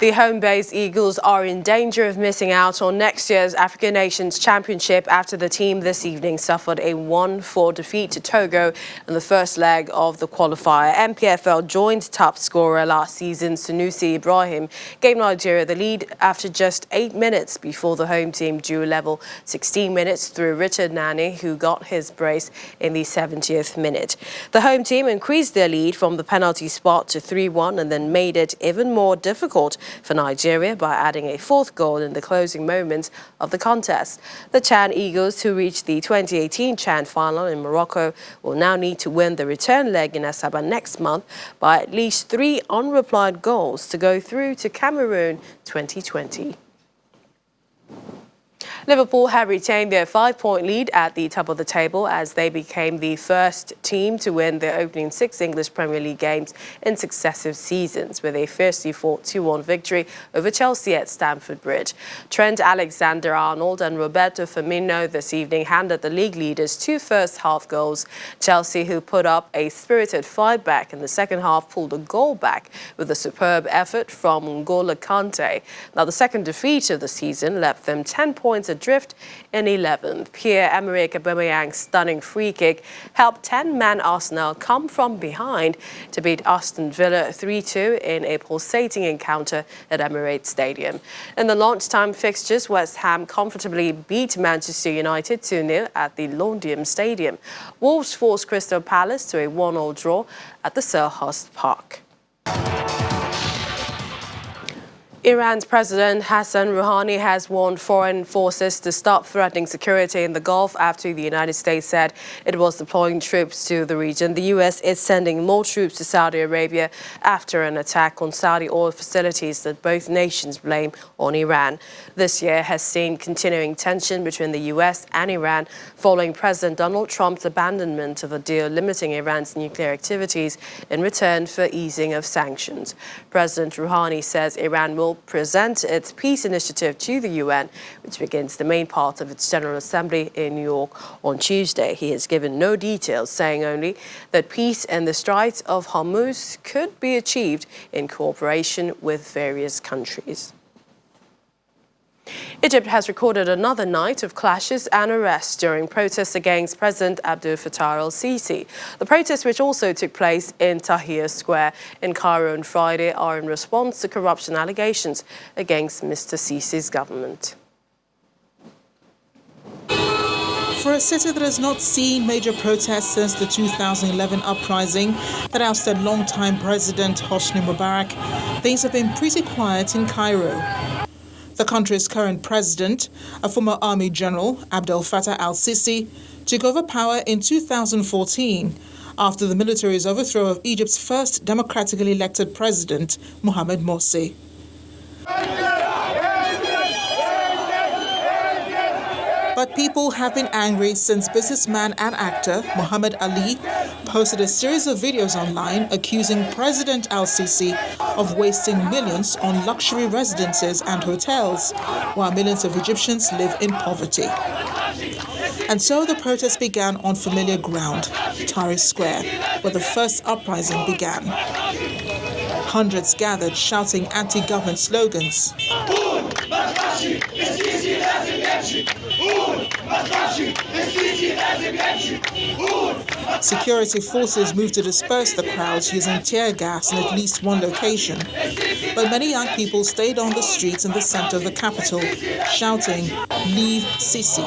The home-based Eagles are in danger of missing out on next year's African Nations Championship after the team this evening suffered a 1-4 defeat to Togo in the first leg of the qualifier. MPFL joint top scorer last season, Sunusi Ibrahim, gave Nigeria the lead after just 8 minutes before the home team drew level 16 minutes through Richard Nani, who got his brace in the 70th minute. The home team increased their lead from the penalty spot to 3-1 and then made it even more difficult for Nigeria by adding a fourth goal in the closing moments of the contest. The Chan Eagles, who reached the 2018 Chan final in Morocco, will now need to win the return leg in Asaba next month by at least 3 unreplied goals to go through to Cameroon 2020. Liverpool have retained their 5-point lead at the top of the table as they became the first team to win their opening 6 English Premier League games in successive seasons, with a fiercely fought 2-1 victory over Chelsea at Stamford Bridge. Trent Alexander-Arnold and Roberto Firmino this evening handed the league leaders 2 first-half goals. Chelsea, who put up a spirited fight back in the second half, pulled a goal back with a superb effort from N'Golo Kante. Now, the second defeat of the season left them 10 points adrift in 11th. Pierre-Emerick Aubameyang's stunning free kick helped 10-man Arsenal come from behind to beat Aston Villa 3-2 in a pulsating encounter at Emirates Stadium. In the lunchtime fixtures, West Ham comfortably beat Manchester United 2-0 at the London Stadium. Wolves forced Crystal Palace to a 1-1 draw at the Selhurst Park. Iran's President Hassan Rouhani has warned foreign forces to stop threatening security in the Gulf after the United States said it was deploying troops to the region. The U.S. is sending more troops to Saudi Arabia after an attack on Saudi oil facilities that both nations blame on Iran. This year has seen continuing tension between the U.S. and Iran following President Donald Trump's abandonment of a deal limiting Iran's nuclear activities in return for easing of sanctions. President Rouhani says Iran will present its peace initiative to the UN, which begins the main part of its General Assembly in New York on Tuesday. He has given no details, saying only that peace in the Strait of Hormuz could be achieved in cooperation with various countries. Egypt has recorded another night of clashes and arrests during protests against President Abdel Fattah el-Sisi. The protests, which also took place in Tahrir Square in Cairo on Friday, are in response to corruption allegations against Mr. Sisi's government. For a city that has not seen major protests since the 2011 uprising that ousted longtime President Hosni Mubarak, things have been pretty quiet in Cairo. The country's current president, a former army general, Abdel Fattah el-Sisi, took over power in 2014 after the military's overthrow of Egypt's first democratically elected president, Mohamed Morsi. But people have been angry since businessman and actor Muhammad Ali posted a series of videos online accusing President el-Sisi of wasting millions on luxury residences and hotels, while millions of Egyptians live in poverty. And so the protest began on familiar ground, Tahrir Square, where the first uprising began. Hundreds gathered shouting anti-government slogans. Security forces moved to disperse the crowds using tear gas in at least one location, but many young people stayed on the streets in the center of the capital, shouting, "Leave Sisi."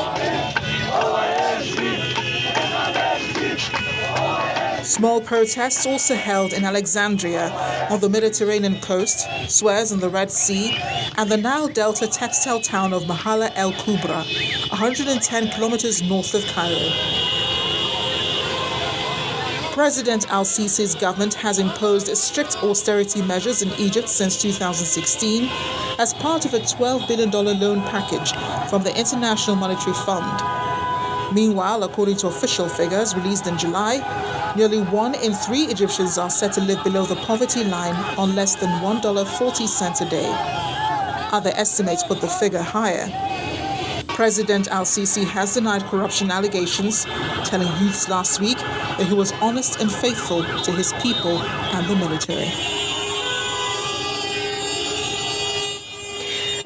Small protests also held in Alexandria, on the Mediterranean coast, Suez and the Red Sea, and the Nile Delta textile town of Mahala El Kubra, 110 kilometers north of Cairo. President el-Sisi's government has imposed strict austerity measures in Egypt since 2016 as part of a $12 billion loan package from the International Monetary Fund. Meanwhile, according to official figures released in July, nearly 1 in 3 Egyptians are said to live below the poverty line on less than $1.40 a day. Other estimates put the figure higher. President el-Sisi has denied corruption allegations, telling youths last week that he was honest and faithful to his people and the military.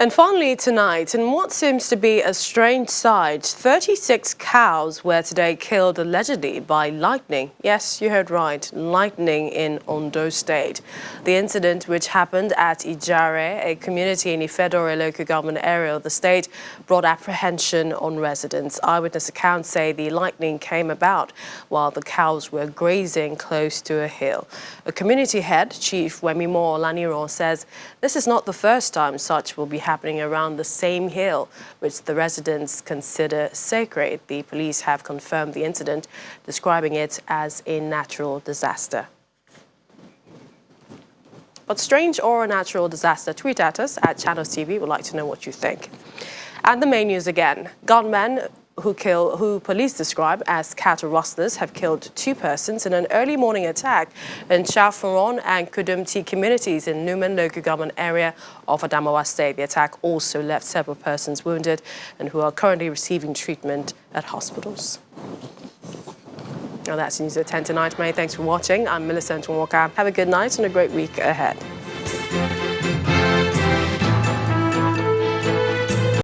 And finally tonight, in what seems to be a strange sight, 36 cows were today killed allegedly by lightning. Yes, you heard right, lightning in Ondo State. The incident, which happened at Ijare, a community in the Fedora local government area of the state, brought apprehension on residents. Eyewitness accounts say the lightning came about while the cows were grazing close to a hill. A community head, Chief Wemimo Olaniro, says this is not the first time such will be happening around the same hill, which the residents consider sacred. The police have confirmed the incident, describing it as a natural disaster. But strange or a natural disaster? Tweet at us at Channels TV. We'd like to know what you think. And the main news again. Gunmen who police describe as cattle rustlers have killed 2 persons in an early morning attack in Chafuron and Kudumti communities in Numan local government area of Adamawa State. The attack also left several persons wounded and who are currently receiving treatment at hospitals. Now that's news at 10 tonight. Many thanks for watching. I'm Millicent Walker. Have a good night and a great week ahead.